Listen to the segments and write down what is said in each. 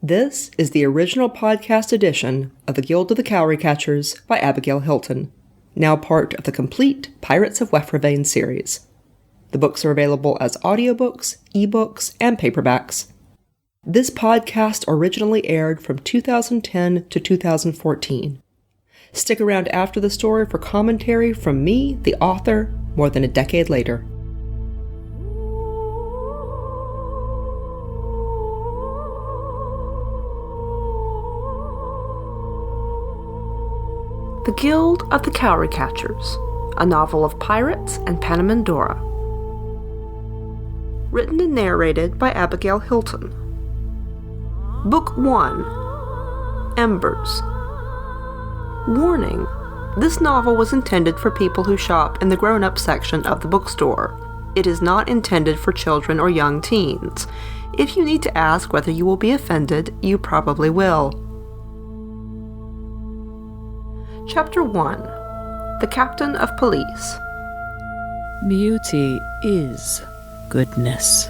This is the original podcast edition of The Guild of the Cowry Catchers by Abigail Hilton, now part of the complete Pirates of Wefravain series. The books are available as audiobooks, ebooks, and paperbacks. This podcast originally aired from 2010 to 2014. Stick around after the story for commentary from me, the author, more than a decade later. The Guild of the Cowry Catchers, a novel of pirates and Panamindorah. Written and narrated by Abigail Hilton. Book 1, Embers. Warning: this novel was intended for people who shop in the grown-up section of the bookstore. It is not intended for children or young teens. If you need to ask whether you will be offended, you probably will. Chapter 1. The Captain of Police. Beauty is goodness.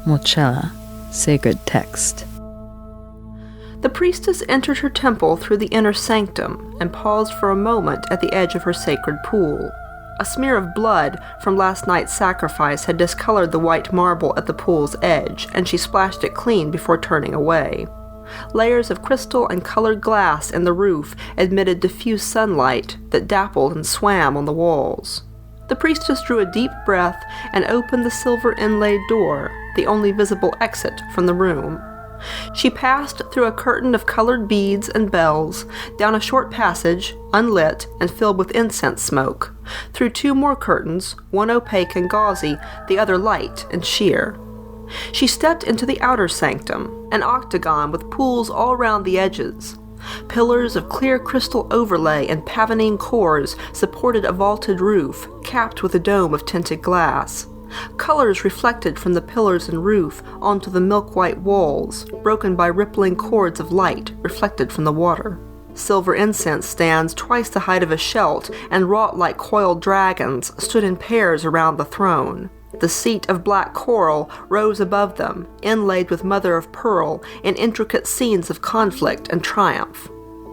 Mochella, sacred text. The priestess entered her temple through the inner sanctum and paused for a moment at the edge of her sacred pool. A smear of blood from last night's sacrifice had discolored the white marble at the pool's edge, and she splashed it clean before turning away. Layers of crystal and colored glass in the roof admitted diffuse sunlight that dappled and swam on the walls. The priestess drew a deep breath and opened the silver inlaid door, the only visible exit from the room. She passed through a curtain of colored beads and bells, down a short passage, unlit and filled with incense smoke, through two more curtains, one opaque and gauzy, the other light and sheer. She stepped into the outer sanctum, an octagon with pools all round the edges. Pillars of clear crystal overlay and pavonine cores supported a vaulted roof, capped with a dome of tinted glass. Colors reflected from the pillars and roof onto the milk-white walls, broken by rippling cords of light reflected from the water. Silver incense stands twice the height of a shelt and wrought like coiled dragons stood in pairs around the throne. The seat of black coral rose above them, inlaid with mother-of-pearl in intricate scenes of conflict and triumph.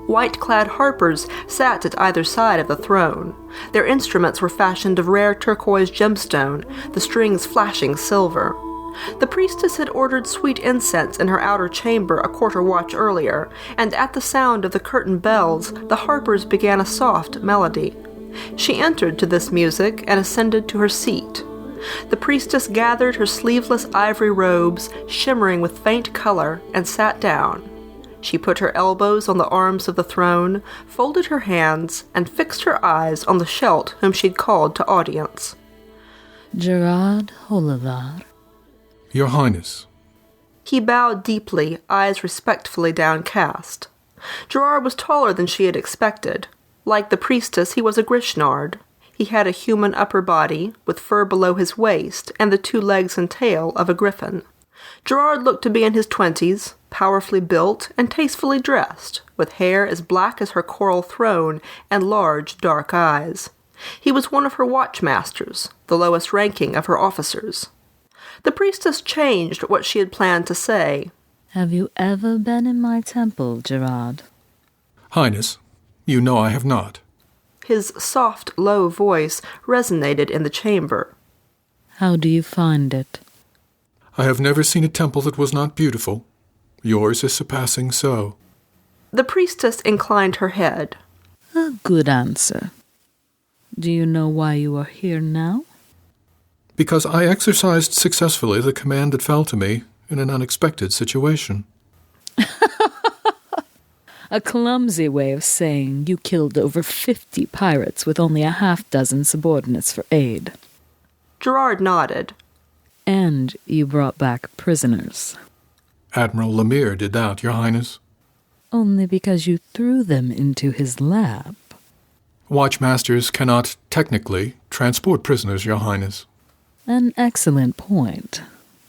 White-clad harpers sat at either side of the throne. Their instruments were fashioned of rare turquoise gemstone, the strings flashing silver. The priestess had ordered sweet incense in her outer chamber a quarter watch earlier, and at the sound of the curtain bells, the harpers began a soft melody. She entered to this music and ascended to her seat. The priestess gathered her sleeveless ivory robes, shimmering with faint color, and sat down. She put her elbows on the arms of the throne, folded her hands, and fixed her eyes on the Shelt whom she'd called to audience. Gerard Holivar. Your Highness. He bowed deeply, eyes respectfully downcast. Gerard was taller than she had expected. Like the priestess, he was a Grishnard. He had a human upper body, with fur below his waist, and the two legs and tail of a griffin. Gerard looked to be in his 20s, powerfully built and tastefully dressed, with hair as black as her coral throne and large, dark eyes. He was one of her watchmasters, the lowest ranking of her officers. The priestess changed what she had planned to say. Have you ever been in my temple, Gerard? Highness, you know I have not. His soft, low voice resonated in the chamber. How do you find it? I have never seen a temple that was not beautiful. Yours is surpassing so. The priestess inclined her head. A good answer. Do you know why you are here now? Because I exercised successfully the command that fell to me in an unexpected situation. A clumsy way of saying you killed over 50 pirates with only a half-dozen subordinates for aid. Gerard nodded. And you brought back prisoners. Admiral Lemire did that, Your Highness. Only because you threw them into his lab. Watchmasters cannot, technically, transport prisoners, Your Highness. An excellent point,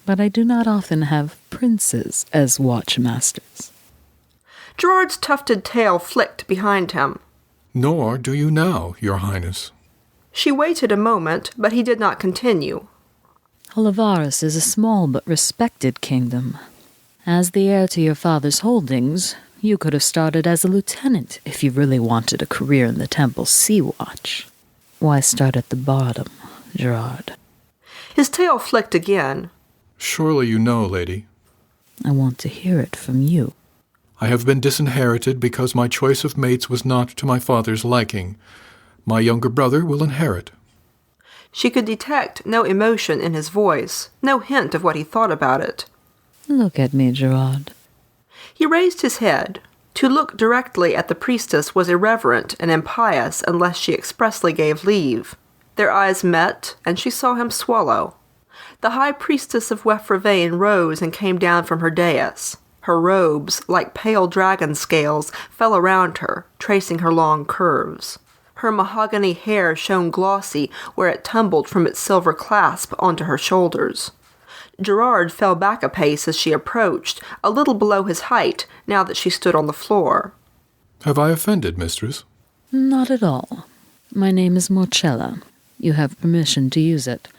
but I do not often have princes as watchmasters. Gerard's tufted tail flicked behind him. Nor do you now, Your Highness. She waited a moment, but he did not continue. Olivares is a small but respected kingdom, As the heir to your father's holdings, you could have started as a lieutenant if you really wanted a career in the Temple's Sea Watch. Why start at the bottom, Gerard? His tail flicked again. Surely you know, lady. I want to hear it from you. I have been disinherited because my choice of mates was not to my father's liking. My younger brother will inherit. She could detect no emotion in his voice, no hint of what he thought about it. Look at me, Gerard. He raised his head. To look directly at the priestess was irreverent and impious unless she expressly gave leave. Their eyes met, and she saw him swallow. The high priestess of Wefravain rose and came down from her dais. Her robes, like pale dragon scales, fell around her, tracing her long curves. Her mahogany hair shone glossy where it tumbled from its silver clasp onto her shoulders. Gerard fell back a pace as she approached, a little below his height, now that she stood on the floor. Have I offended, mistress? Not at all. My name is Morcella. You have permission to use it.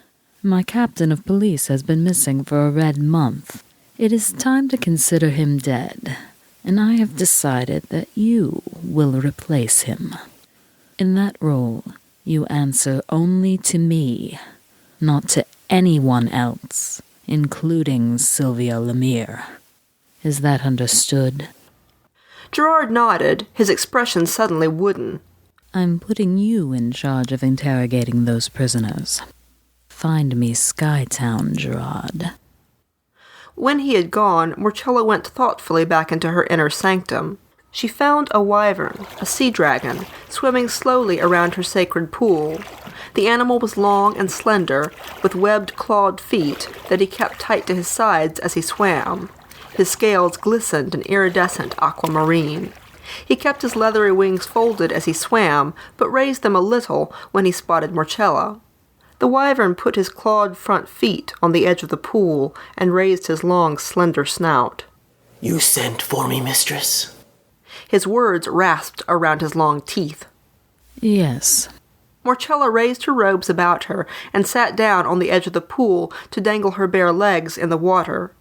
My captain of police has been missing for a red month. It is time to consider him dead, and I have decided that you will replace him. In that role, you answer only to me, not to anyone else, including Sylvia Lemire. Is that understood? Gerard nodded, his expression suddenly wooden. I'm putting you in charge of interrogating those prisoners. Find me Skytown, Gerard. When he had gone, Morcella went thoughtfully back into her inner sanctum. She found a wyvern, a sea dragon, swimming slowly around her sacred pool. The animal was long and slender, with webbed clawed feet that he kept tight to his sides as he swam. His scales glistened an iridescent aquamarine. He kept his leathery wings folded as he swam, but raised them a little when he spotted Morcella. The wyvern put his clawed front feet on the edge of the pool and raised his long, slender snout. You sent for me, mistress? His words rasped around his long teeth. Yes. Morcella raised her robes about her and sat down on the edge of the pool to dangle her bare legs in the water.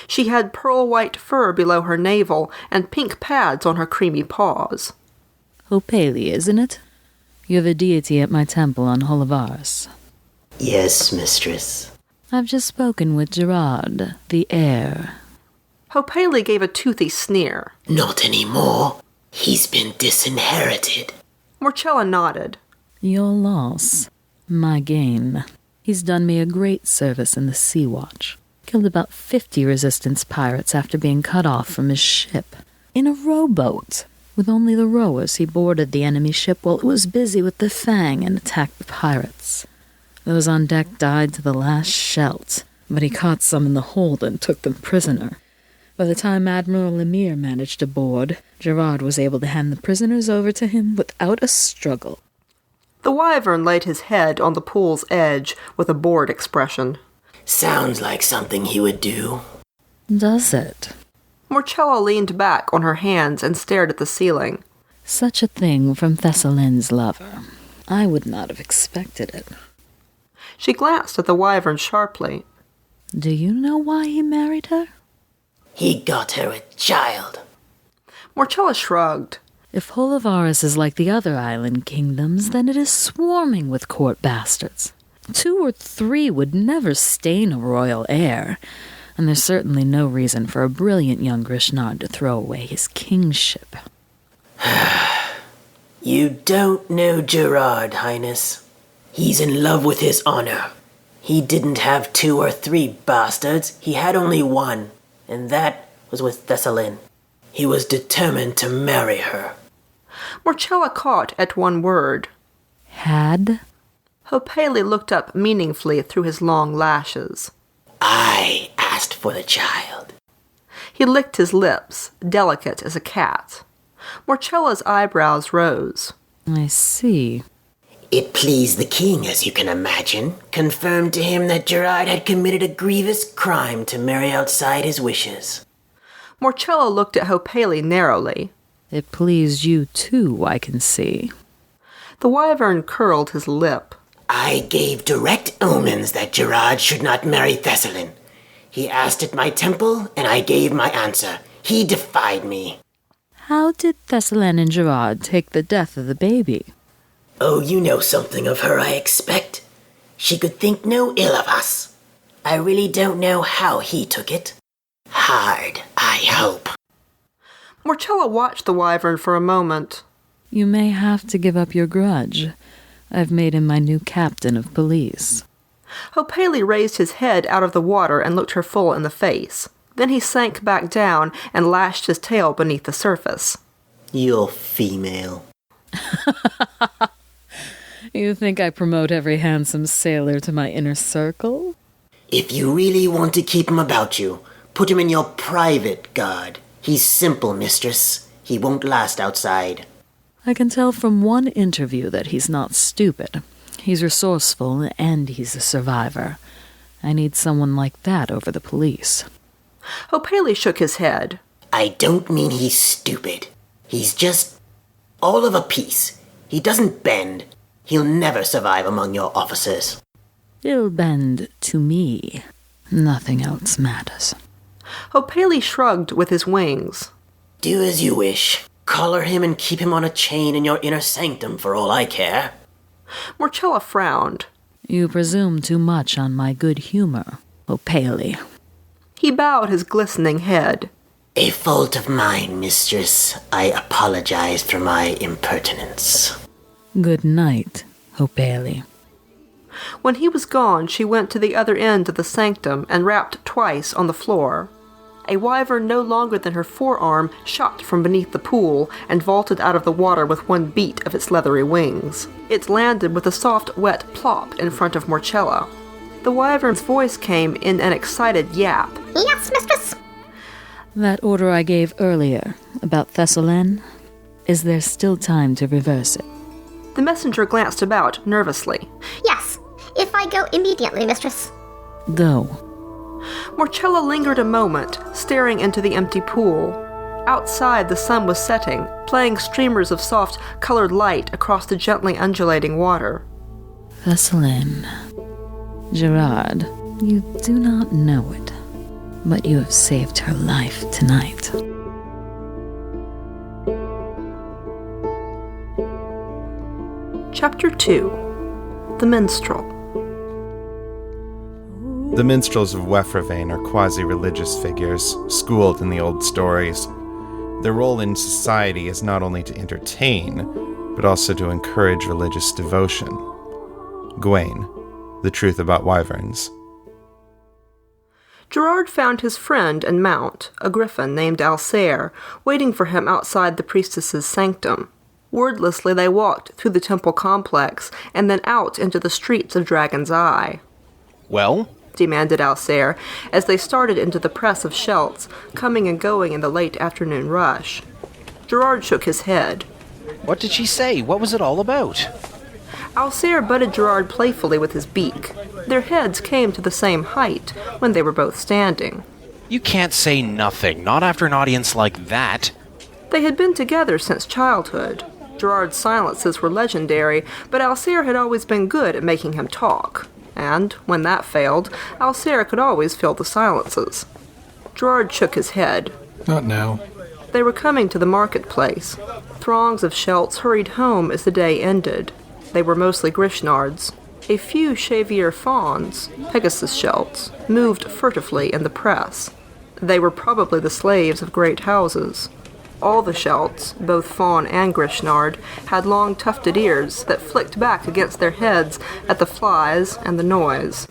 She had pearl-white fur below her navel and pink pads on her creamy paws. Hopali, isn't it? You're the deity at my temple on Holovaris. Yes, mistress. I've just spoken with Gerard, the heir. Hopali gave a toothy sneer. Not anymore. He's been disinherited. Morcella nodded. Your loss. My gain. He's done me a great service in the Sea Watch. Killed about 50 resistance pirates after being cut off from his ship. In a rowboat. With only the rowers, he boarded the enemy ship while it was busy with the Fang and attacked the pirates. Those on deck died to the last shelt, but he caught some in the hold and took them prisoner. By the time Admiral Lemire managed to board, Gerard was able to hand the prisoners over to him without a struggle. The wyvern laid his head on the pool's edge with a bored expression. Sounds like something he would do. Does it? Morcella leaned back on her hands and stared at the ceiling. Such a thing from Thessalin's lover. I would not have expected it. She glanced at the wyvern sharply. Do you know why he married her? He got her a child. Morcella shrugged. If Holovaris is like the other island kingdoms, then it is swarming with court bastards. 2 or 3 would never stain a royal heir, and there's certainly no reason for a brilliant young Grishnard to throw away his kingship. You don't know Gerard, Highness. He's in love with his honor. He didn't have 2 or 3 bastards. He had only 1, and that was with Thessalin. He was determined to marry her. Morcella caught at one word. Had? Hopali looked up meaningfully through his long lashes. I asked for the child. He licked his lips, delicate as a cat. Morcella's eyebrows rose. I see. It pleased the king, as you can imagine, confirmed to him that Gerard had committed a grievous crime to marry outside his wishes. Morcella looked at Hopali narrowly. It pleased you too, I can see. The wyvern curled his lip. I gave direct omens that Gerard should not marry Thessalin. He asked at my temple, and I gave my answer. He defied me. How did Thessaline and Gerard take the death of the baby? Oh, you know something of her, I expect. She could think no ill of us. I really don't know how he took it. Hard, I hope. Marcella watched the wyvern for a moment. You may have to give up your grudge. I've made him my new captain of police. Hopeli raised his head out of the water and looked her full in the face. Then he sank back down and lashed his tail beneath the surface. You're female. You think I promote every handsome sailor to my inner circle? If you really want to keep him about you, put him in your private guard. He's simple, mistress. He won't last outside. I can tell from one interview that he's not stupid. He's resourceful, and he's a survivor. I need someone like that over the police. Hopeli shook his head. I don't mean he's stupid. He's just all of a piece. He doesn't bend. He'll never survive among your officers. He'll bend to me. Nothing else matters. Hopeli shrugged with his wings. Do as you wish. Collar him and keep him on a chain in your inner sanctum for all I care. Marcella frowned. You presume too much on my good humor, Hopeli. He bowed his glistening head. A fault of mine, mistress. I apologize for my impertinence. Good night, Hopeli. When he was gone, she went to the other end of the sanctum and rapped twice on the floor. A wyvern no longer than her forearm shot from beneath the pool and vaulted out of the water with one beat of its leathery wings. It landed with a soft, wet plop in front of Marcella. The wyvern's voice came in an excited yap. Yes, mistress. That order I gave earlier about Thessaline, is there still time to reverse it? The messenger glanced about nervously. Yes, if I go immediately, mistress. Go. Marcella lingered a moment, staring into the empty pool. Outside, the sun was setting, playing streamers of soft, colored light across the gently undulating water. Thessaline. Gerard, you do not know it, but you have saved her life tonight. Chapter 2. The Minstrel. The minstrels of Wefravain are quasi-religious figures, schooled in the old stories. Their role in society is not only to entertain, but also to encourage religious devotion. Gawain, The Truth About Wyverns. Gerard found his friend and mount, a griffin named Alsair, waiting for him outside the priestess's sanctum. Wordlessly they walked through the temple complex and then out into the streets of Dragon's Eye. Well? Demanded Alsair, as they started into the press of Shelts, coming and going in the late afternoon rush. Gerard shook his head. What did she say? What was it all about? Alsair butted Gerard playfully with his beak. Their heads came to the same height when they were both standing. You can't say nothing, not after an audience like that. They had been together since childhood. Gerard's silences were legendary, but Alsair had always been good at making him talk. And, when that failed, Alsair could always fill the silences. Gerard shook his head. Not now. They were coming to the marketplace. Throngs of Shelts hurried home as the day ended. They were mostly Grishnards. A few Shavier fawns, Pegasus Shelts, moved furtively in the press. They were probably the slaves of great houses. All the Shelts, both fawn and Grishnard, had long tufted ears that flicked back against their heads at the flies and the noise.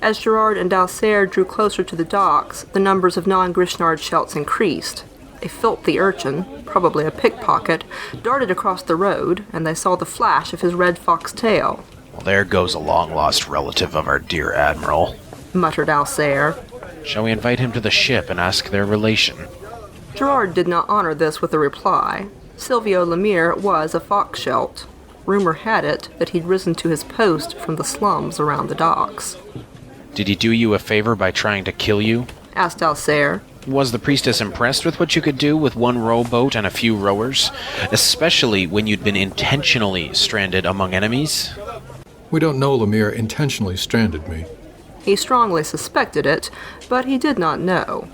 As Gerard and Alsair drew closer to the docks, the numbers of non-Grishnard Shelts increased. A filthy urchin, probably a pickpocket, darted across the road, and they saw the flash of his red fox tail. Well, there goes a long-lost relative of our dear Admiral, muttered Alsair. Shall we invite him to the ship and ask their relation? Gerard did not honor this with a reply. Silvio Lemire was a fox Shelt. Rumor had it that he'd risen to his post from the slums around the docks. Did he do you a favor by trying to kill you? Asked Alsair. Was the priestess impressed with what you could do with one rowboat and a few rowers? Especially when you'd been intentionally stranded among enemies? We don't know Lemire intentionally stranded me. He strongly suspected it, but he did not know.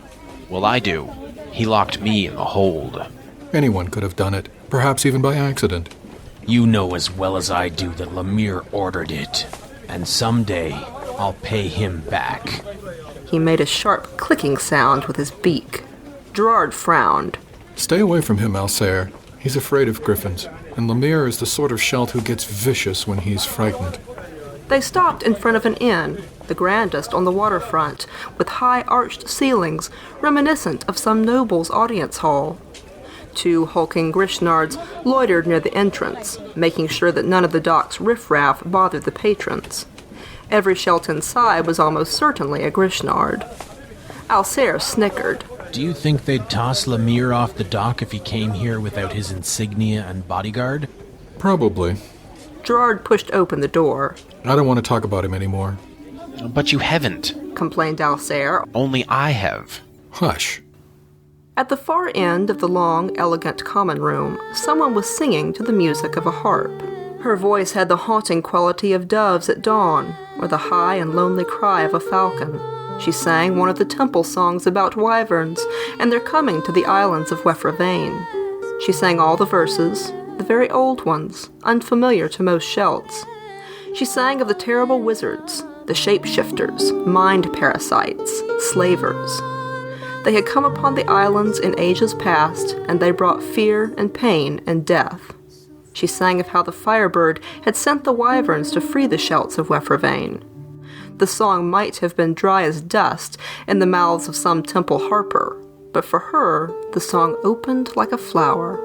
Well, I do. He locked me in the hold. Anyone could have done it, perhaps even by accident. You know as well as I do that Lemire ordered it, and someday I'll pay him back. He made a sharp clicking sound with his beak. Gerard frowned. Stay away from him, Alsair. He's afraid of griffins, and Lemire is the sort of Celt who gets vicious when he's frightened. They stopped in front of an inn, the grandest on the waterfront, with high arched ceilings reminiscent of some noble's audience hall. 2 hulking Grishnards loitered near the entrance, making sure that none of the dock's riffraff bothered the patrons. Every Celt inside was almost certainly a Grishnard. Alsair snickered. Do you think they'd toss Lemire off the dock if he came here without his insignia and bodyguard? Probably. Gerard pushed open the door. I don't want to talk about him anymore. But you haven't. Complained Alsair. Only I have. Hush. At the far end of the long, elegant common room, someone was singing to the music of a harp. Her voice had the haunting quality of doves at dawn, or the high and lonely cry of a falcon. She sang one of the temple songs about wyverns and their coming to the islands of Wefravain. She sang all the verses, the very old ones, unfamiliar to most Celts. She sang of the terrible wizards, the shapeshifters, mind parasites, slavers. They had come upon the islands in ages past, and they brought fear and pain and death. She sang of how the Firebird had sent the wyverns to free the Celts of Wefravain. The song might have been dry as dust in the mouths of some temple harper, but for her, the song opened like a flower.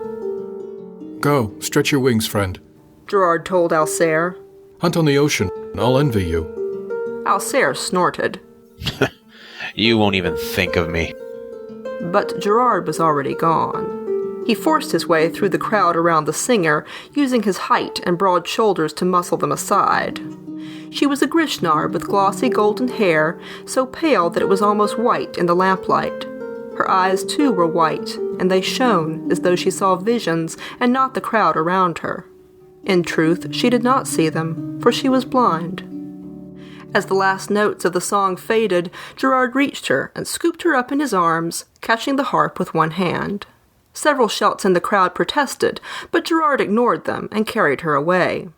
Go, stretch your wings, friend. Gerard told Alsair. Hunt on the ocean, I'll envy you. Alsair snorted. You won't even think of me. But Gerard was already gone. He forced his way through the crowd around the singer, using his height and broad shoulders to muscle them aside. She was a Grishnard with glossy golden hair, so pale that it was almost white in the lamplight. Her eyes, too, were white, and they shone as though she saw visions and not the crowd around her. In truth, she did not see them, for she was blind. As the last notes of the song faded, Gerard reached her and scooped her up in his arms, catching the harp with one hand. Several Celts in the crowd protested, but Gerard ignored them and carried her away.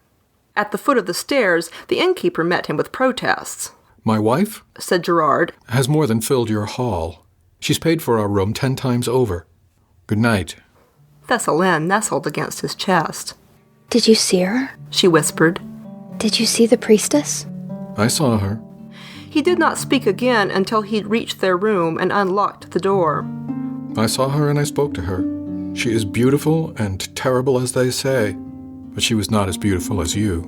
At the foot of the stairs, the innkeeper met him with protests. My wife, said Gerard, has more than filled your hall. She's paid for our room 10 times over. Good night. Thessaline nestled against his chest. Did you see her? She whispered. Did you see the priestess? I saw her. He did not speak again until he'd reached their room and unlocked the door. I saw her and I spoke to her. She is beautiful and terrible as they say, but she was not as beautiful as you.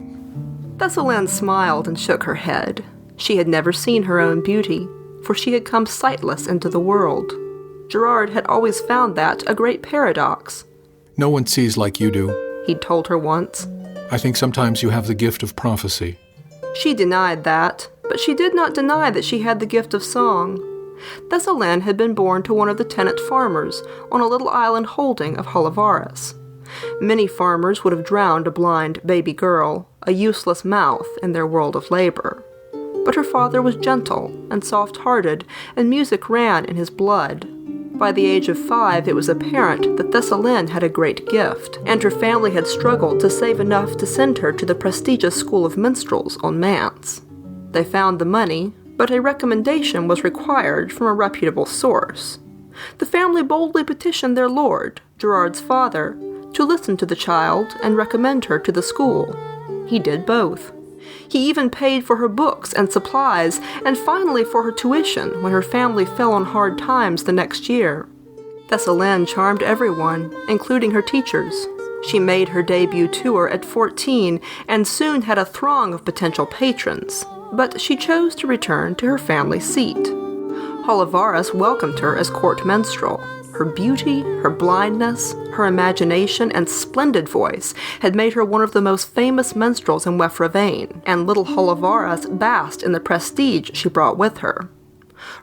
Thessaline smiled and shook her head. She had never seen her own beauty, for she had come sightless into the world. Gerard had always found that a great paradox. No one sees like you do, he'd told her once. I think sometimes you have the gift of prophecy. She denied that, but she did not deny that she had the gift of song. Thessaline had been born to one of the tenant farmers on a little island holding of Hullavaris. Many farmers would have drowned a blind baby girl, a useless mouth in their world of labor. But her father was gentle and soft-hearted, and music ran in his blood. By the age of 5, it was apparent that Thessaline had a great gift, and her family had struggled to save enough to send her to the prestigious school of minstrels on Manse. They found the money, but a recommendation was required from a reputable source. The family boldly petitioned their lord, Gerard's father, to listen to the child and recommend her to the school. He did both. He even paid for her books and supplies, and finally for her tuition when her family fell on hard times the next year. Thessaline charmed everyone, including her teachers. She made her debut tour at 14 and soon had a throng of potential patrons, but she chose to return to her family seat. Hullavaris welcomed her as court minstrel. Her beauty, her blindness, her imagination, and splendid voice had made her one of the most famous minstrels in Wefravain, and little Hullavaris basked in the prestige she brought with her.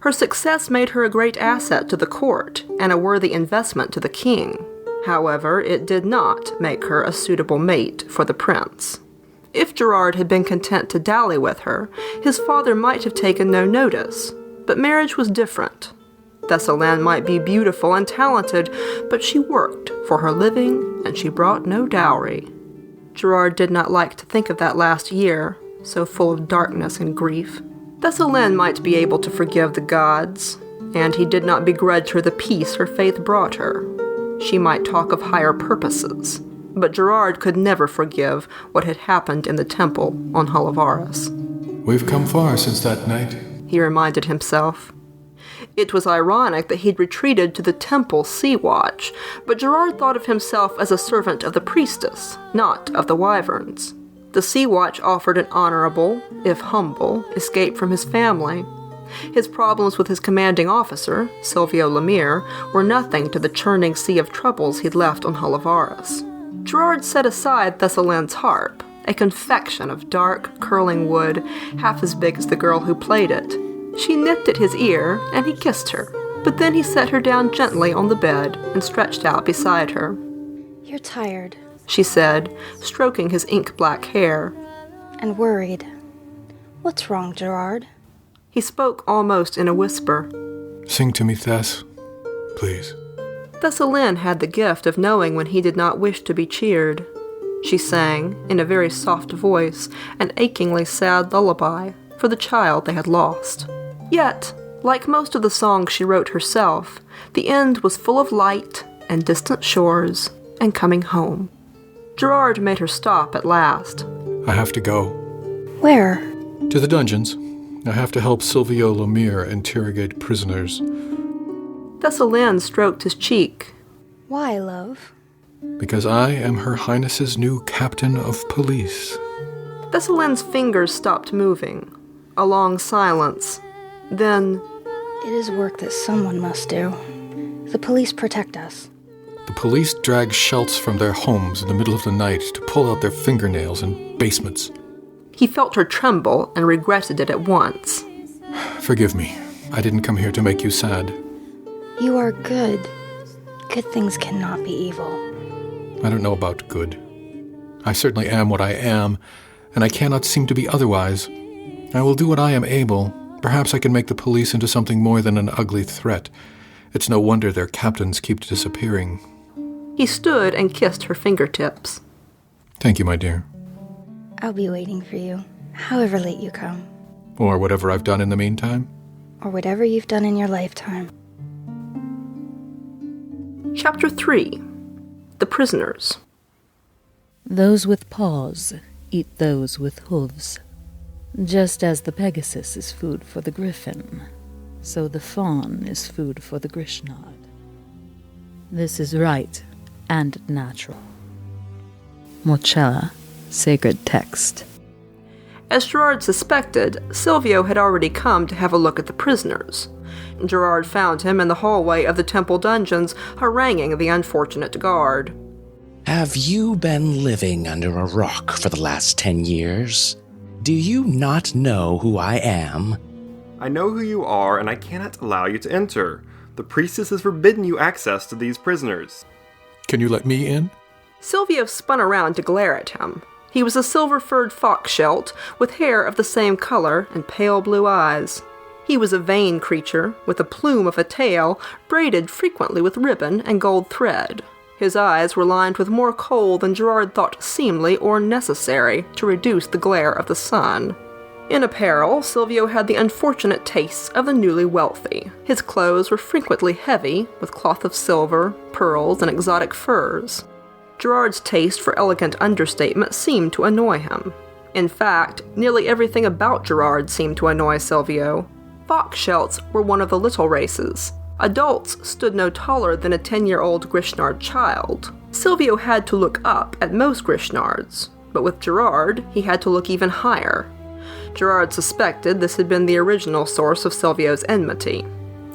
Her success made her a great asset to the court, and a worthy investment to the king. However, it did not make her a suitable mate for the prince. If Gerard had been content to dally with her, his father might have taken no notice. But marriage was different. Thessaline might be beautiful and talented, but she worked for her living, and she brought no dowry. Gerard did not like to think of that last year, so full of darkness and grief. Thessaline might be able to forgive the gods, and he did not begrudge her the peace her faith brought her. She might talk of higher purposes, but Gerard could never forgive what had happened in the temple on Halivaris. We've come far since that night, he reminded himself. It was ironic that he'd retreated to the temple sea watch, but Gerard thought of himself as a servant of the priestess, not of the wyverns. The sea watch offered an honorable, if humble, escape from his family. His problems with his commanding officer, Silvio Lemire, were nothing to the churning sea of troubles he'd left on Halivaris. Gerard set aside Thessaline's harp, a confection of dark, curling wood, half as big as the girl who played it. She nipped at his ear, and he kissed her, but then he set her down gently on the bed and stretched out beside her. You're tired. She said, stroking his ink-black hair. And worried. What's wrong, Gerard? He spoke almost in a whisper. Sing to me, Thess, please. Thessaline had the gift of knowing when he did not wish to be cheered. She sang, in a very soft voice, an achingly sad lullaby for the child they had lost. Yet, like most of the songs she wrote herself, the end was full of light and distant shores and coming home. Gerard made her stop at last. I have to go. Where? To the dungeons. I have to help Silvio Lemire interrogate prisoners. Thessaline stroked his cheek. Why, love? Because I am Her Highness's new captain of police. Thessaline's fingers stopped moving. A long silence. Then... It is work that someone must do. The police protect us. The police drag Schelts from their homes in the middle of the night to pull out their fingernails in basements. He felt her tremble and regretted it at once. Forgive me. I didn't come here to make you sad. You are good. Good things cannot be evil. I don't know about good. I certainly am what I am, and I cannot seem to be otherwise. I will do what I am able. Perhaps I can make the police into something more than an ugly threat. It's no wonder their captains keep disappearing. He stood and kissed her fingertips. Thank you, my dear. I'll be waiting for you, however late you come. Or whatever I've done in the meantime. Or whatever you've done in your lifetime. Chapter 3. The Prisoners. Those with paws eat those with hooves. Just as the Pegasus is food for the griffin, so the fawn is food for the Grishnod. This is right and natural. Morchella, sacred text. As Gerard suspected, Silvio had already come to have a look at the prisoners. Gerard found him in the hallway of the temple dungeons, haranguing the unfortunate guard. Have you been living under a rock for the last 10 years? Do you not know who I am? I know who you are, and I cannot allow you to enter. The priestess has forbidden you access to these prisoners. Can you let me in? Silvio spun around to glare at him. He was a silver-furred fox-Schelt, with hair of the same color and pale blue eyes. He was a vain creature, with a plume of a tail, braided frequently with ribbon and gold thread. His eyes were lined with more coal than Gerard thought seemly or necessary to reduce the glare of the sun. In apparel, Silvio had the unfortunate tastes of the newly wealthy. His clothes were frequently heavy, with cloth of silver, pearls, and exotic furs. Gerard's taste for elegant understatement seemed to annoy him. In fact, nearly everything about Gerard seemed to annoy Silvio. Fox-Schelts were one of the little races. Adults stood no taller than a 10-year-old Grishnard child. Silvio had to look up at most Grishnards, but with Gerard, he had to look even higher. Gerard suspected this had been the original source of Silvio's enmity.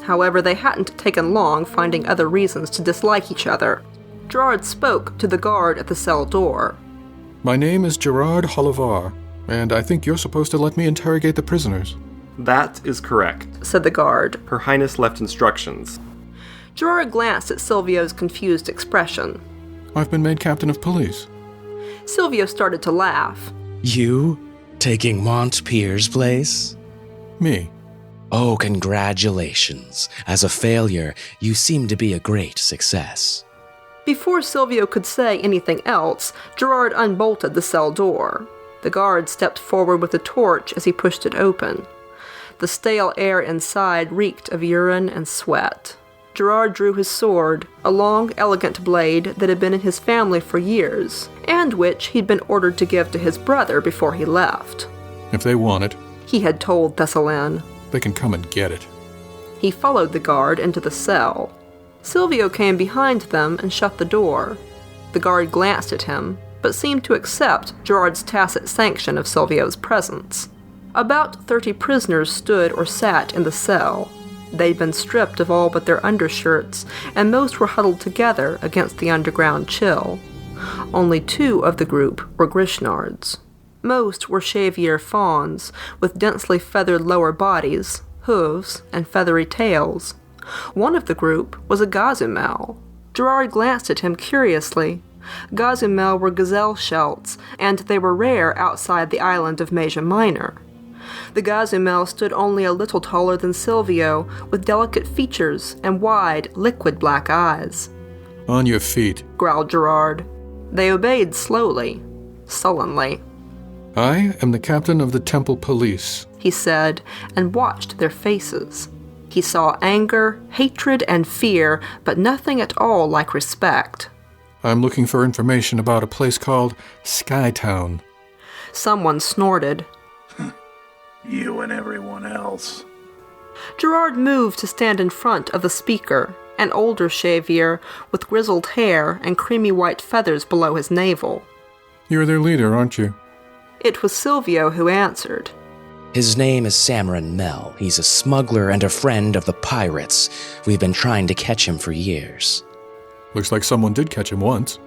However, they hadn't taken long finding other reasons to dislike each other. Gerard spoke to the guard at the cell door. My name is Gerard Halivar, and I think you're supposed to let me interrogate the prisoners. That is correct, said the guard. Her Highness left instructions. Gerard glanced at Silvio's confused expression. I've been made captain of police. Silvio started to laugh. You? Taking Montpierre's place? Me. Oh, congratulations. As a failure, you seem to be a great success. Before Silvio could say anything else, Gerard unbolted the cell door. The guard stepped forward with a torch as he pushed it open. The stale air inside reeked of urine and sweat. Gerard drew his sword, a long, elegant blade that had been in his family for years, and which he'd been ordered to give to his brother before he left. If they want it, He had told Thessalin. they can come and get it. He followed the guard into the cell. Silvio came behind them and shut the door. The guard glanced at him, but seemed to accept Gerard's tacit sanction of Silvio's presence. About 30 prisoners stood or sat in the cell. They'd been stripped of all but their undershirts, and most were huddled together against the underground chill. Only 2 of the group were Grishnards. Most were Shavier fawns, with densely feathered lower bodies, hooves, and feathery tails. One of the group was a Gazumel. Gerard glanced at him curiously. Gazumel were gazelle shelts, and they were rare outside the island of Masia Minor. The Gazumel stood only a little taller than Silvio, with delicate features and wide, liquid black eyes. On your feet. Growled Gerard. They obeyed slowly, sullenly. I am the captain of the temple police, he said, and watched their faces. He saw anger, hatred, and fear, but nothing at all like respect. I'm looking for information about a place called Skytown. Someone snorted. You and everyone else. Gerard moved to stand in front of the speaker, an older Shavier with grizzled hair and creamy white feathers below his navel. You're their leader, aren't you? It was Silvio who answered. His name is Samarin Mel. He's a smuggler and a friend of the pirates. We've been trying to catch him for years. Looks like someone did catch him once.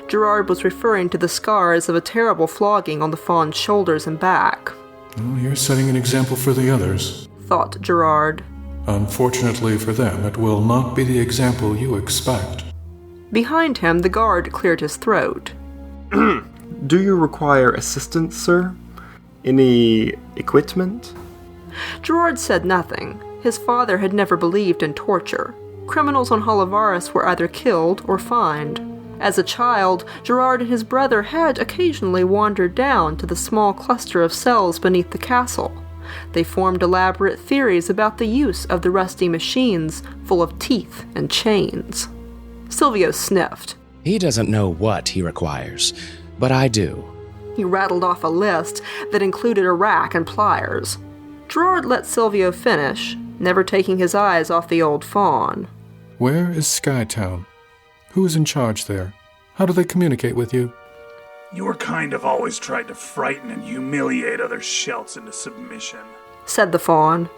Gerard was referring to the scars of a terrible flogging on the fawn's shoulders and back. Oh, you're setting an example for the others, thought Gerard. Unfortunately for them, it will not be the example you expect. Behind him, the guard cleared his throat. Do you require assistance, sir? Any equipment? Gerard said nothing. His father had never believed in torture. Criminals on Holivaris were either killed or fined. As a child, Gerard and his brother had occasionally wandered down to the small cluster of cells beneath the castle. They formed elaborate theories about the use of the rusty machines full of teeth and chains. Silvio sniffed. He doesn't know what he requires, but I do. He rattled off a list that included a rack and pliers. Gerard let Silvio finish, never taking his eyes off the old fawn. Where is Skytown? Who is in charge there? How do they communicate with you? Your kind have always tried to frighten and humiliate other shelts into submission, said the fawn.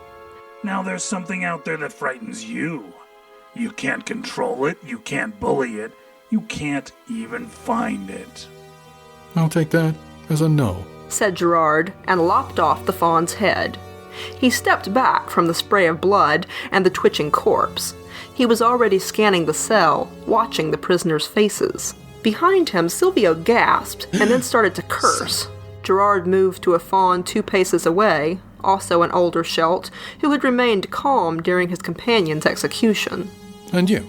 Now there's something out there that frightens you. You can't control it, you can't bully it, you can't even find it. I'll take that as a no, said Gerard, and lopped off the fawn's head. He stepped back from the spray of blood and the twitching corpse. He was already scanning the cell, watching the prisoners' faces. Behind him, Silvio gasped and then started to curse. Gerard moved to a fawn 2 paces away, also an older Shelt, who had remained calm during his companion's execution. And you?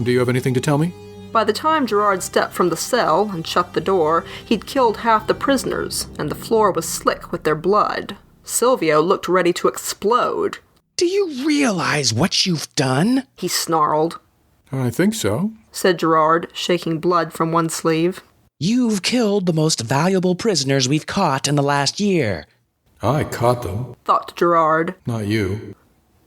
Do you have anything to tell me? By the time Gerard stepped from the cell and shut the door, he'd killed half the prisoners, and the floor was slick with their blood. Silvio looked ready to explode. Do you realize what you've done? He snarled. I think so, said Gerard, shaking blood from one sleeve. You've killed the most valuable prisoners we've caught in the last year. I caught them, thought Gerard. Not you.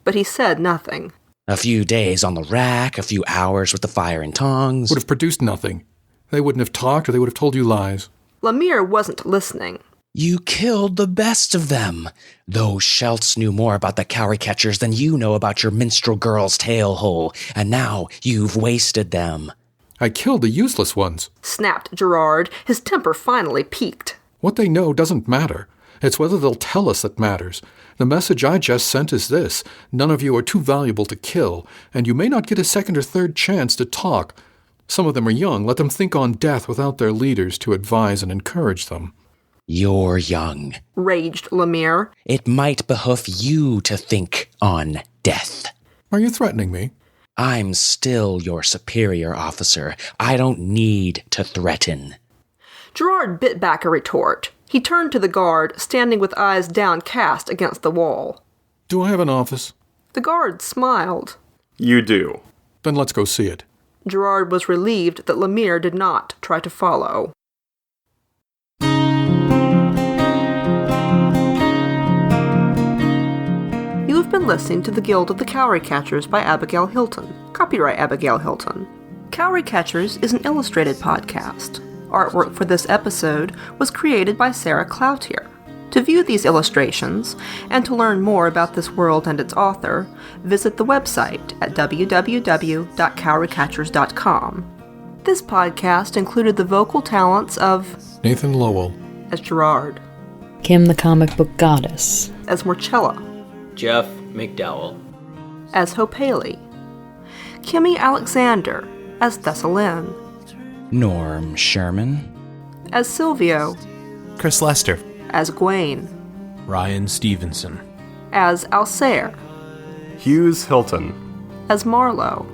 But he said nothing. A few days on the rack, a few hours with the fire and tongs. Would have produced nothing. They wouldn't have talked or they would have told you lies. Lemire wasn't listening. You killed the best of them. Those Shelts knew more about the Cowry catchers than you know about your minstrel girl's tail hole, and now you've wasted them. I killed the useless ones, snapped Gerard, his temper finally peaked. What they know doesn't matter. It's whether they'll tell us that matters. The message I just sent is this: none of you are too valuable to kill, and you may not get a second or third chance to talk. Some of them are young. Let them think on death without their leaders to advise and encourage them. You're young, raged Lemire. It might behoove you to think on death. Are you threatening me? I'm still your superior officer. I don't need to threaten. Gerard bit back a retort. He turned to the guard, standing with eyes downcast against the wall. Do I have an office? The guard smiled. You do. Then let's go see it. Gerard was relieved that Lemire did not try to follow. You have been listening to The Guild of the Cowry Catchers by Abigail Hilton. Copyright Abigail Hilton. Cowry Catchers is an illustrated podcast. Artwork for this episode was created by Sarah Cloutier. To view these illustrations, and to learn more about this world and its author, visit the website at www.cowrycatchers.com. This podcast included the vocal talents of Nathan Lowell as Gerard, Kim the comic book goddess as Morchella, Jeff McDowell as Hope Haley, Kimmy Alexander as Thessalyn, Norm Sherman as Silvio, Chris Lester as Gwaine, Ryan Stevenson as Alsair, Hughes Hilton as Marlowe,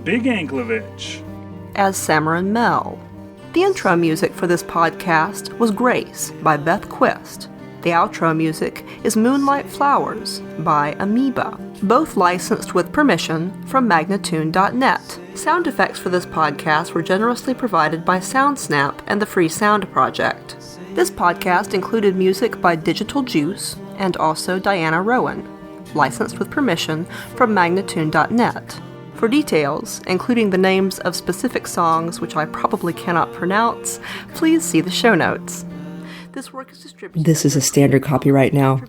Big Anklevich as Samarin Mel. The intro music for this podcast was Grace by Beth Quist. The outro music is Moonlight Flowers by Amoeba, both licensed with permission from Magnatune.net. Sound effects for this podcast were generously provided by SoundSnap and the Free Sound Project. This podcast included music by Digital Juice and also Diana Rowan, licensed with permission from Magnatune.net. For details, including the names of specific songs which I probably cannot pronounce, please see the show notes. This is a standard copyright now.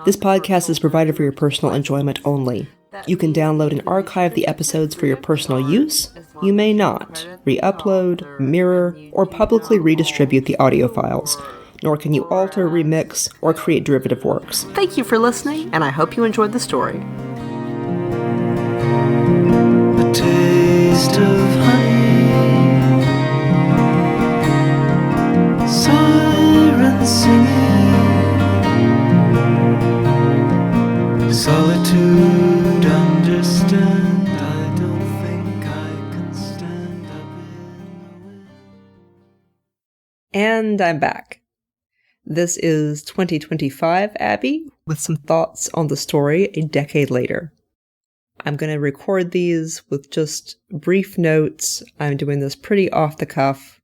This podcast is provided for your personal enjoyment only. You can download and archive the episodes for your personal use. You may not re-upload, mirror, or publicly redistribute the audio files, nor can you alter, remix, or create derivative works. Thank you for listening, and I hope you enjoyed the story. A taste of honey, sirens singing, solitude understand. I don't think I can stand up in. And I'm back. This is 2025 Abby with some thoughts on the story a decade later. I'm going to record these with just brief notes. I'm doing this pretty off the cuff.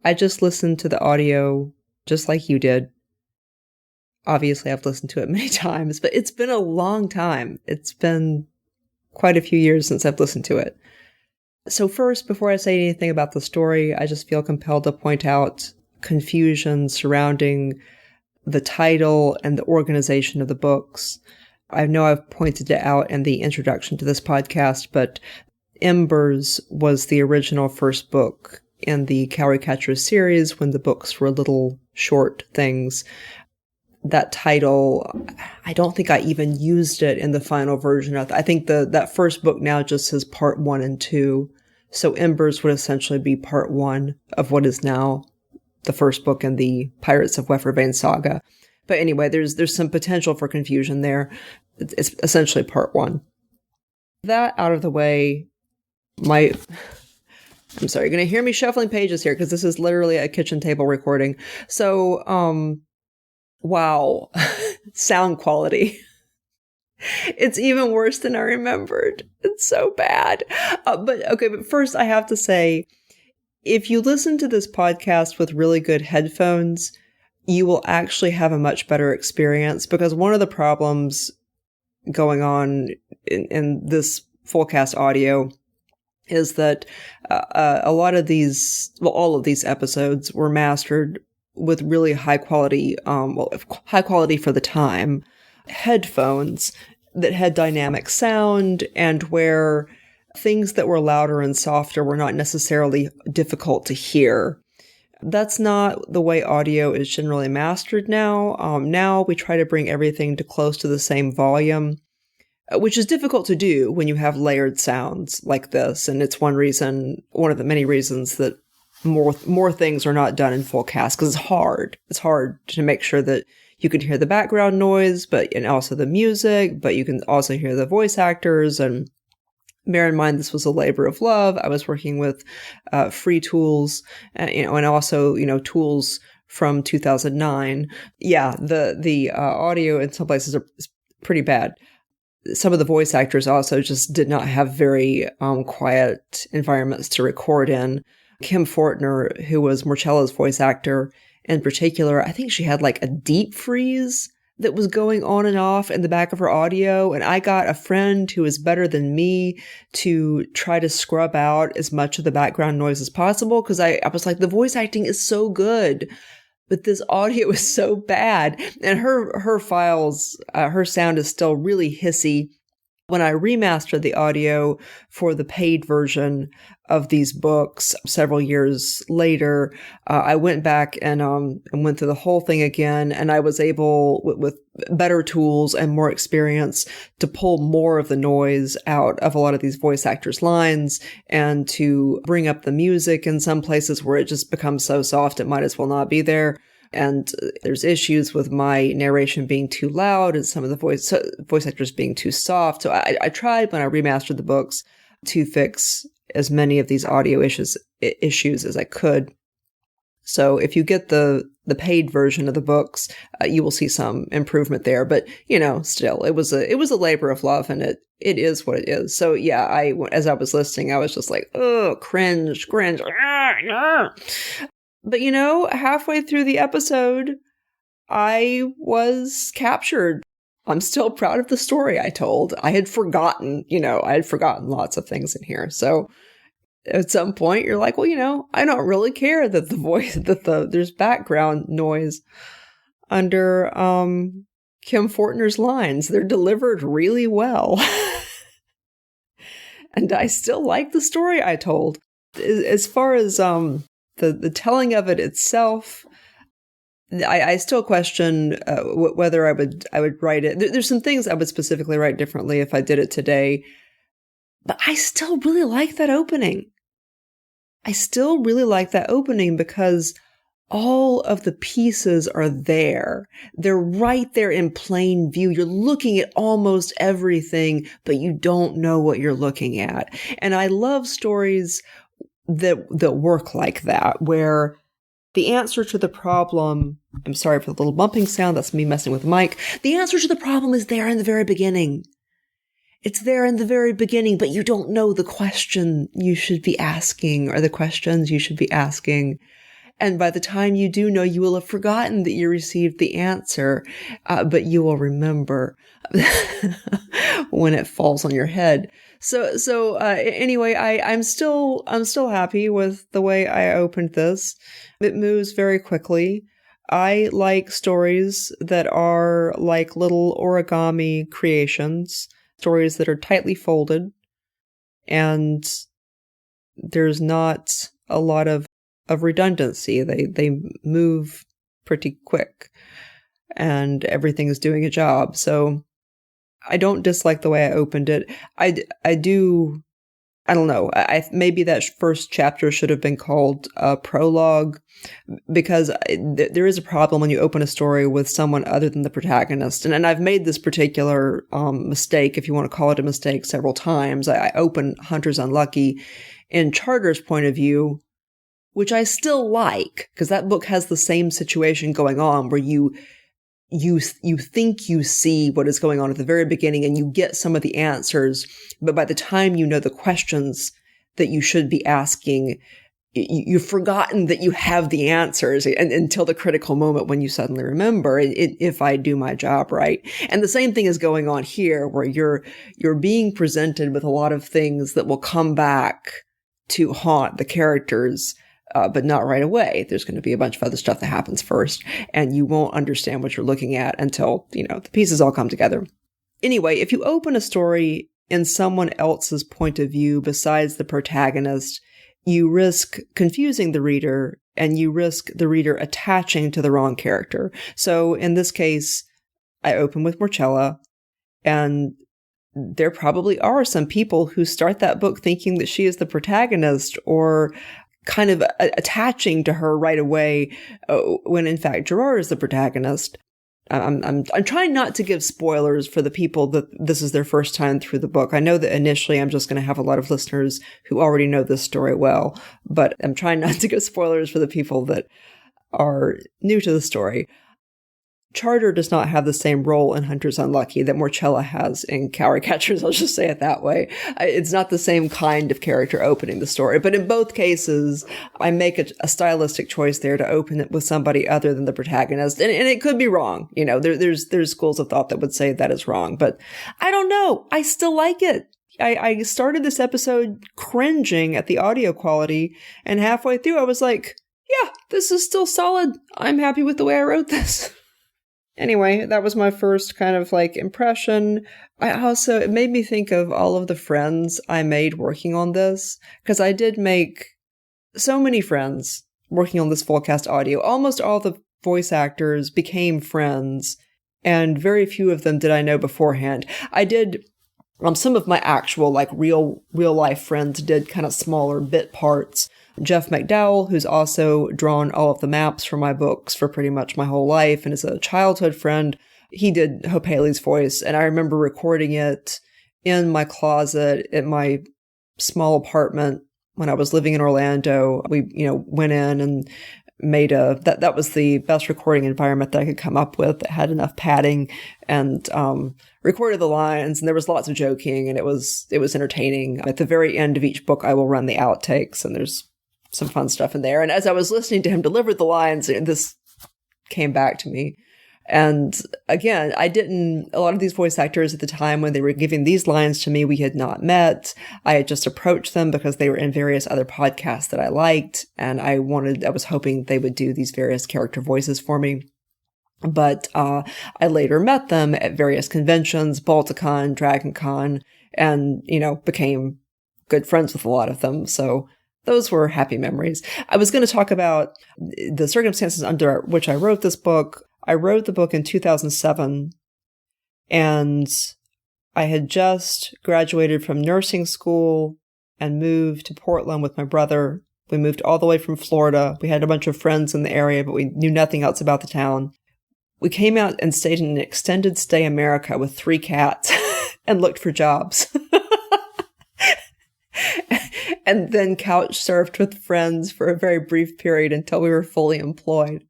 I just listened to the audio just like you did. Obviously, I've listened to it many times, but it's been a long time. It's been quite a few years since I've listened to it. So first, before I say anything about the story, I just feel compelled to point out confusion surrounding the title and the organization of the books. I know I've pointed it out in the introduction to this podcast, but Embers was the original first book in the Cowry Catchers series when the books were little short things. That title, I don't think I even used it in the final version. I think that first book now just says part 1 and 2. So Embers would essentially be part 1 of what is now the first book in the Pirates of Wefervain saga. But anyway, there's some potential for confusion there. It's essentially part 1. That out of the way, I'm sorry, you're going to hear me shuffling pages here because this is literally a kitchen table recording. So, wow, sound quality. It's even worse than I remembered. It's so bad. But first I have to say, if you listen to this podcast with really good headphones, you will actually have a much better experience, because one of the problems going on in this fullcast audio is that a lot of all of these episodes were mastered with really high quality for the time headphones that had dynamic sound, and where things that were louder and softer were not necessarily difficult to hear. That's not the way audio is generally mastered now. Now we try to bring everything to close to the same volume, which is difficult to do when you have layered sounds like this. And it's one of the many reasons that more things are not done in full cast because it's hard. It's hard to make sure that you can hear the background noise, and also the music, but you can also hear the voice actors. And bear in mind, this was a labor of love. I was working with free tools, and also tools from 2009. Yeah, the audio in some places is pretty bad. Some of the voice actors also just did not have very quiet environments to record in. Kim Fortner, who was Marcella's voice actor in particular, I think she had like a deep freeze that was going on and off in the back of her audio. And I got a friend who is better than me to try to scrub out as much of the background noise as possible, because I was like, the voice acting is so good, but this audio is so bad. And her files, her sound is still really hissy. When I remastered the audio for the paid version of these books several years later, I went back and went through the whole thing again, and I was able, with better tools and more experience, to pull more of the noise out of a lot of these voice actors' lines, and to bring up the music in some places where it just becomes so soft it might as well not be there. And there's issues with my narration being too loud and some of the voice actors being too soft. So I tried when I remastered the books to fix as many of these audio issues as I could. So if you get the paid version of the books, you will see some improvement there. But still, it was a labor of love, and it is what it is. So yeah, as I was listening, I was just like, oh, cringe. But halfway through the episode, I was captured. I'm still proud of the story I told. I had forgotten lots of things in here. So at some point you're like, well, I don't really care that there's background noise under Kim Fortner's lines. They're delivered really well. And I still like the story I told. As far as the telling of it itself, I still question whether I would write it. There's some things I would specifically write differently if I did it today, but I still really like that opening. Because all of the pieces are there. They're right there in plain view. You're looking at almost everything, but you don't know what you're looking at. And I love stories that work like that, where the answer to the problem, I'm sorry for the little bumping sound, that's me messing with the mic. The answer to the problem is there in the very beginning. It's there in the very beginning, but you don't know the question you should be asking or the questions you should be asking. And by the time you do know, you will have forgotten that you received the answer, but you will remember when it falls on your head. So anyway, I'm still happy with the way I opened this. It moves very quickly. I like stories that are like little origami creations, stories that are tightly folded, and there's not a lot of redundancy. They move pretty quick, and everything is doing a job. So I don't dislike the way I opened it. I do. I don't know. Maybe that first chapter should have been called a prologue, because there is a problem when you open a story with someone other than the protagonist. And I've made this particular mistake, if you want to call it a mistake, several times. I open Hunter's Unlucky in Charter's point of view, which I still like, because that book has the same situation going on where you think you see what is going on at the very beginning and you get some of the answers, but by the time you know the questions that you should be asking, you've forgotten that you have the answers until the critical moment when you suddenly remember, if I do my job right. And the same thing is going on here, where you're being presented with a lot of things that will come back to haunt the characters, but not right away. There's going to be a bunch of other stuff that happens first, and you won't understand what you're looking at until, the pieces all come together. Anyway, if you open a story in someone else's point of view besides the protagonist, you risk confusing the reader, and you risk the reader attaching to the wrong character. So in this case, I open with Marcella, and there probably are some people who start that book thinking that she is the protagonist, or kind of attaching to her right away, when in fact Gerard is the protagonist. I'm trying not to give spoilers for the people that this is their first time through the book. I know that initially I'm just going to have a lot of listeners who already know this story well, but I'm trying not to give spoilers for the people that are new to the story. Charter does not have the same role in Hunter's Unlucky that Morchella has in Cowry Catchers. I'll just say it that way. It's not the same kind of character opening the story, but in both cases, I make a stylistic choice there to open it with somebody other than the protagonist. And it could be wrong. You know, there's schools of thought that would say that is wrong, but I don't know. I still like it. I started this episode cringing at the audio quality, and halfway through I was like, yeah, this is still solid. I'm happy with the way I wrote this. Anyway, that was my first kind of like impression. It made me think of all of the friends I made working on this, because I did make so many friends working on this full-cast audio. Almost all the voice actors became friends, and very few of them did I know beforehand. I did, some of my actual like real life friends did kind of smaller bit parts. Jeff McDowell, who's also drawn all of the maps for my books for pretty much my whole life and is a childhood friend, he did Hope Haley's voice, and I remember recording it in my closet at my small apartment when I was living in Orlando. We, went in and made that was the best recording environment that I could come up with that had enough padding, and recorded the lines, and there was lots of joking, and it was entertaining. At the very end of each book, I will run the outtakes, and there's some fun stuff in there. And as I was listening to him deliver the lines, this came back to me. And again, a lot of these voice actors at the time when they were giving these lines to me, we had not met. I had just approached them because they were in various other podcasts that I liked. And I was hoping they would do these various character voices for me. But I later met them at various conventions, Balticon, DragonCon, and, became good friends with a lot of them. So those were happy memories. I was going to talk about the circumstances under which I wrote this book. I wrote the book in 2007, and I had just graduated from nursing school and moved to Portland with my brother. We moved all the way from Florida. We had a bunch of friends in the area, but we knew nothing else about the town. We came out and stayed in an extended stay America with 3 cats and looked for jobs. And then couch surfed with friends for a very brief period until we were fully employed,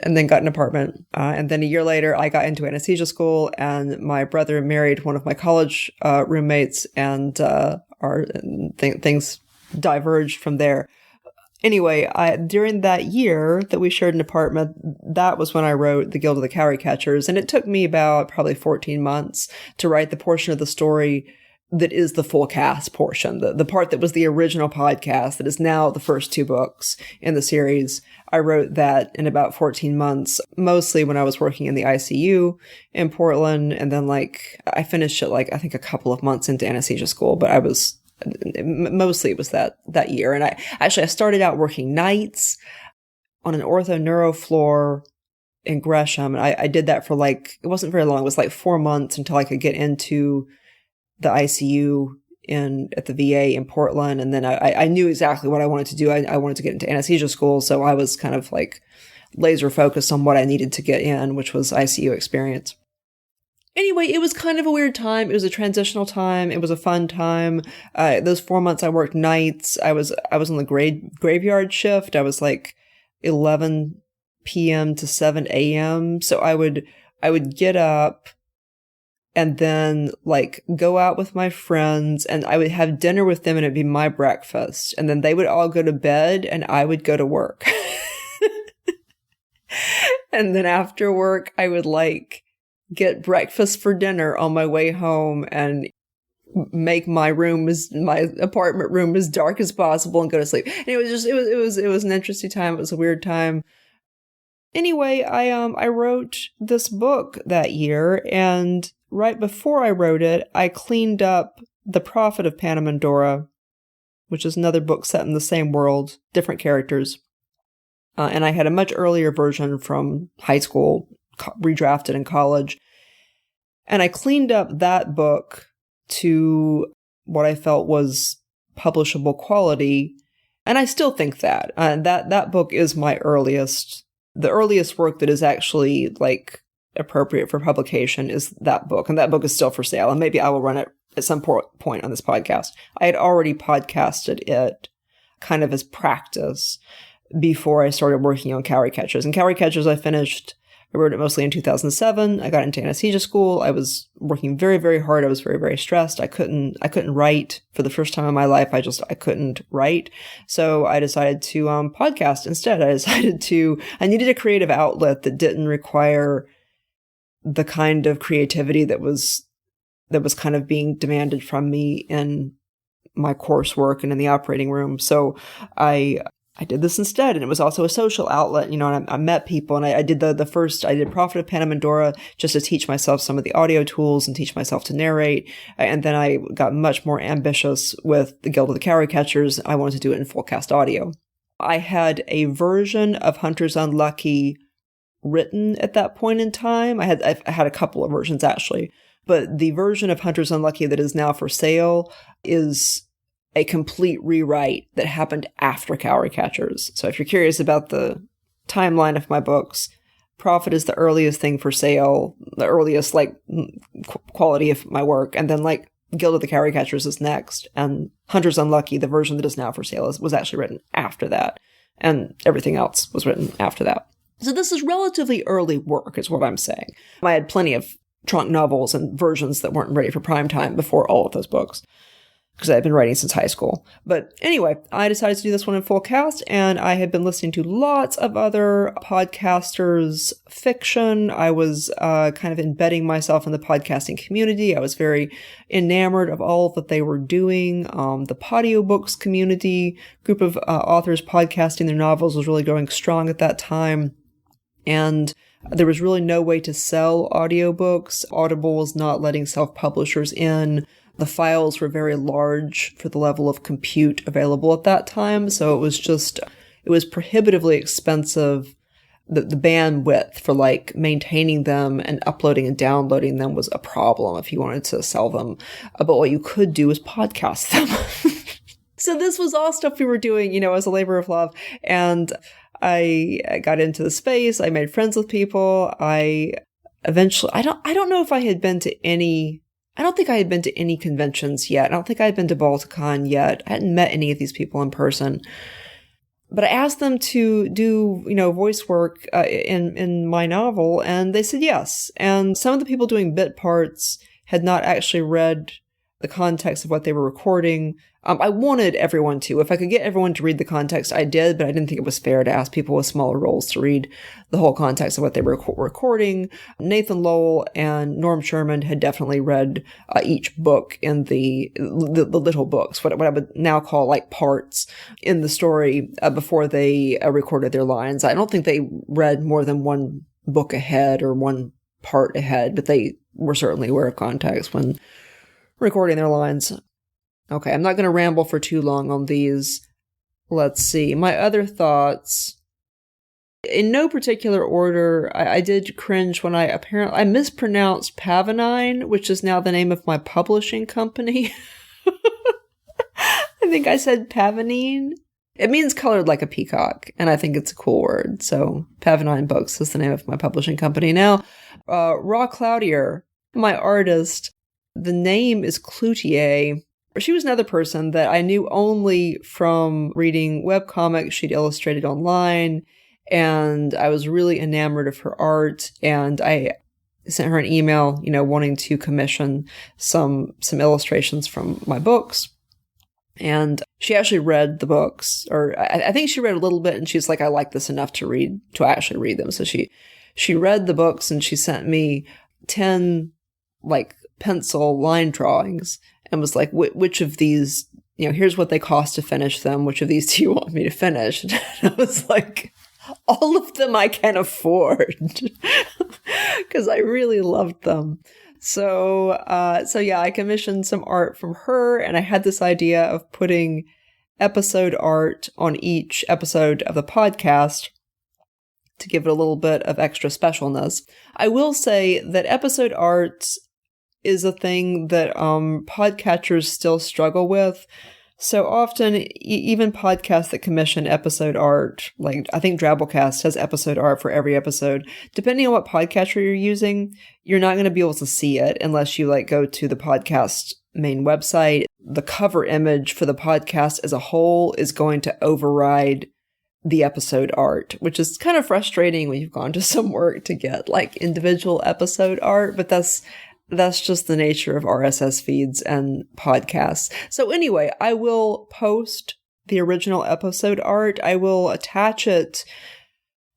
and then got an apartment. And then a year later, I got into anesthesia school, and my brother married one of my college roommates, and things diverged from there. Anyway, during that year that we shared an apartment, that was when I wrote The Guild of the Cowry Catchers, and it took me about probably 14 months to write the portion of the story that is the full cast portion, the part that was the original podcast that is now the first 2 books in the series. I wrote that in about 14 months, mostly when I was working in the ICU in Portland. And then I finished it I think a couple of months into anesthesia school, but mostly it was that year. And I started out working nights on an ortho neuro floor in Gresham. And I did that for it wasn't very long. It was 4 months until I could get into the ICU at the VA in Portland. And then I knew exactly what I wanted to do. I wanted to get into anesthesia school. So I was kind of laser focused on what I needed to get in, which was ICU experience. Anyway, it was kind of a weird time. It was a transitional time. It was a fun time. Those 4 months I worked nights. I was on the graveyard shift. I was 11 p.m. to 7 a.m. So I would get up and then go out with my friends, and I would have dinner with them, and it'd be my breakfast. And then they would all go to bed and I would go to work. And then after work, I would get breakfast for dinner on my way home and make my apartment room as dark as possible and go to sleep. And it was an interesting time. It was a weird time. Anyway, I wrote this book that year, and right before I wrote it, I cleaned up The Prophet of Panamindorah, which is another book set in the same world, different characters. And I had a much earlier version from high school, redrafted in college. And I cleaned up that book to what I felt was publishable quality. And I still think that. That book is the earliest work that is actually, like, appropriate for publication is that book. And that book is still for sale. And maybe I will run it at some point on this podcast. I had already podcasted it kind of as practice before I started working on Cowry Catchers. And Cowry Catchers I wrote it mostly in 2007. I got into anesthesia school. I was working very, very hard. I was very, very stressed. I couldn't write for the first time in my life. I couldn't write. So I decided to podcast instead. I needed a creative outlet that didn't require the kind of creativity that was kind of being demanded from me in my coursework and in the operating room. So I did this instead, and it was also a social outlet, and I met people, and I did I did Prophet of Panamindorah just to teach myself some of the audio tools and teach myself to narrate. And then I got much more ambitious with the Guild of the Cowry Catchers. I wanted to do it in full cast audio. I had a version of Hunter's Unlucky written at that point in time. I had a couple of versions actually, but the version of Hunter's Unlucky that is now for sale is a complete rewrite that happened after Cowry Catchers. So if you're curious about the timeline of my books, Prophet is the earliest thing for sale, the earliest quality of my work, and then Guild of the Cowry Catchers is next, and Hunter's Unlucky, the version that is now for sale, was actually written after that, and everything else was written after that. So this is relatively early work, is what I'm saying. I had plenty of trunk novels and versions that weren't ready for prime time before all of those books, because I had been writing since high school. But anyway, I decided to do this one in full cast, and I had been listening to lots of other podcasters' fiction. I was kind of embedding myself in the podcasting community. I was very enamored of all that they were doing. The Podiobooks community, group of authors podcasting their novels, was really going strong at that time. And there was really no way to sell audiobooks. Audible was not letting self-publishers in. The files were very large for the level of compute available at that time. So it was prohibitively expensive. The bandwidth for maintaining them and uploading and downloading them was a problem if you wanted to sell them. But what you could do was podcast them. So this was all stuff we were doing, as a labor of love. And I got into the space. I made friends with people. I don't know if I had been to any, I don't think I had been to any conventions yet. I don't think I had been to Balticon yet. I hadn't met any of these people in person. But I asked them to do, voice work in my novel, and they said yes. And some of the people doing bit parts had not actually read the context of what they were recording. I wanted everyone to. If I could get everyone to read the context, I did, but I didn't think it was fair to ask people with smaller roles to read the whole context of what they were recording. Nathan Lowell and Norm Sherman had definitely read each book in the little books, what I would now call parts in the story before they recorded their lines. I don't think they read more than one book ahead or one part ahead, but they were certainly aware of context when recording their lines. Okay, I'm not going to ramble for too long on these. Let's see. My other thoughts. In no particular order, I did cringe when I mispronounced Pavonine, which is now the name of my publishing company. I think I said Pavonine. It means colored like a peacock, and I think it's a cool word. So Pavonine Books is the name of my publishing company now. Raw Cloutier, my artist, the name is Cloutier. She was another person that I knew only from reading webcomics she'd illustrated online, and I was really enamored of her art, and I sent her an email, wanting to commission some illustrations from my books. And she actually read the books, or I think she read a little bit, and she's like, I like this enough to actually read them. So she read the books, and she sent me 10 pencil line drawings, and was like, which of these, here's what they cost to finish them. Which of these do you want me to finish? And I was like, all of them I can afford, because I really loved them. So yeah, I commissioned some art from her, and I had this idea of putting episode art on each episode of the podcast to give it a little bit of extra specialness. I will say that episode art is a thing that podcatchers still struggle with. So often, even podcasts that commission episode art, like I think Drabblecast has episode art for every episode. Depending on what podcatcher you're using, you're not going to be able to see it unless you like go to the podcast main website. The cover image for the podcast as a whole is going to override the episode art, which is kind of frustrating when you've gone to some work to get like individual episode art, but that's just the nature of RSS feeds and podcasts. So anyway, I will post the original episode art. I will attach it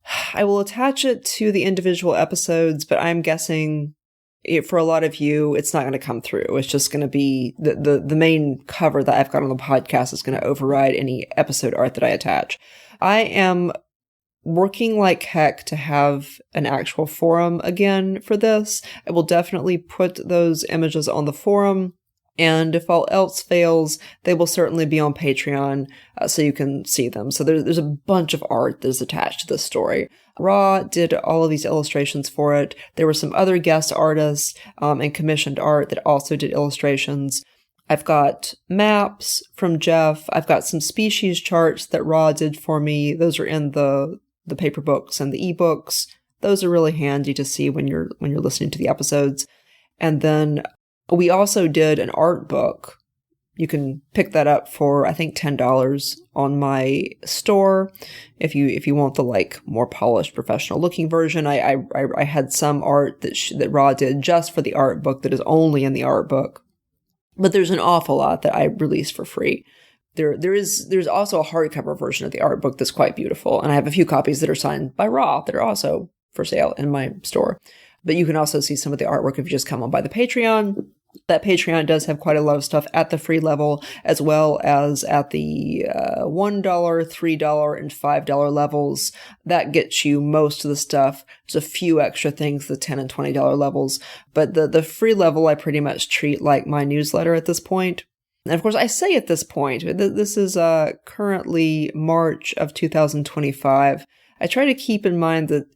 to the individual episodes, but I'm guessing for a lot of you, it's not going to come through. It's just going to be the main cover that I've got on the podcast is going to override any episode art that I attach. I am working like heck to have an actual forum again for this. I will definitely put those images on the forum, and if all else fails, they will certainly be on Patreon so you can see them. So there's a bunch of art that's attached to this story. Raw did all of these illustrations for it. There were some other guest artists and commissioned art that also did illustrations. I've got maps from Jeff. I've got some species charts that Raw did for me. Those are in the paper books and the ebooks. Those are really handy to see when you're listening to the episodes. And then we also did an art book. You can pick that up for, I think, $10 on my store. If you want the like more polished, professional looking version, I had some art that Raw did just for the art book that is only in the art book. But there's an awful lot that I released for free. There's also a hardcover version of the art book that's quite beautiful, and I have a few copies that are signed by Raw that are also for sale in my store. But you can also see some of the artwork if you just come on by the Patreon. That Patreon does have quite a lot of stuff at the free level, as well as at the $1, $3, and $5 levels. That gets you most of the stuff. There's a few extra things, the $10 and $20 levels. But the free level I pretty much treat like my newsletter at this point. And of course, I say at this point, this is currently March of 2025. I try to keep in mind that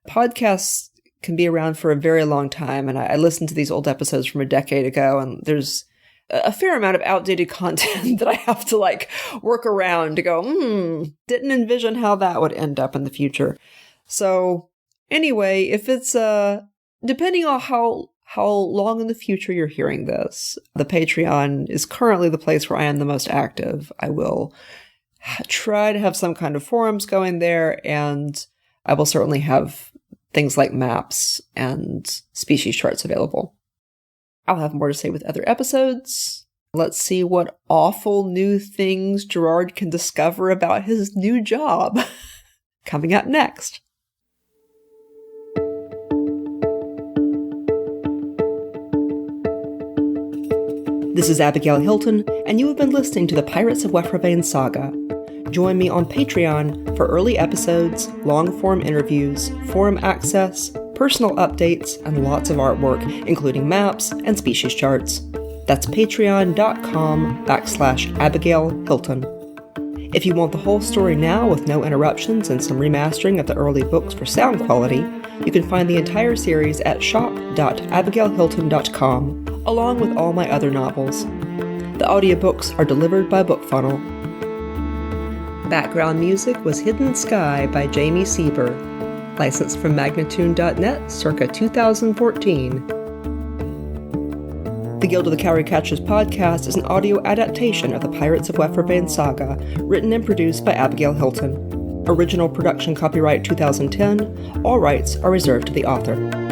podcasts can be around for a very long time, and I listened to these old episodes from a decade ago, and there's a fair amount of outdated content that I have to like work around to go, didn't envision how that would end up in the future. So anyway, if it's depending on how long in the future you're hearing this, the Patreon is currently the place where I am the most active. I will try to have some kind of forums going there, and I will certainly have things like maps and species charts available. I'll have more to say with other episodes. Let's see what awful new things Gerard can discover about his new job. Coming up next. This is Abigail Hilton, and you have been listening to the Pirates of Wefravain saga. Join me on Patreon for early episodes, long-form interviews, forum access, personal updates, and lots of artwork, including maps and species charts. That's patreon.com/Abigail Hilton. If you want the whole story now with no interruptions and some remastering of the early books for sound quality, you can find the entire series at shop.abigailhilton.com, along with all my other novels. The audiobooks are delivered by BookFunnel. Background music was Hidden Sky by Jamie Sieber, licensed from Magnatune.net circa 2014. The Guild of the Cowry Catchers podcast is an audio adaptation of the Pirates of Wefravain saga, written and produced by Abigail Hilton. Original production copyright 2010, all rights are reserved to the author.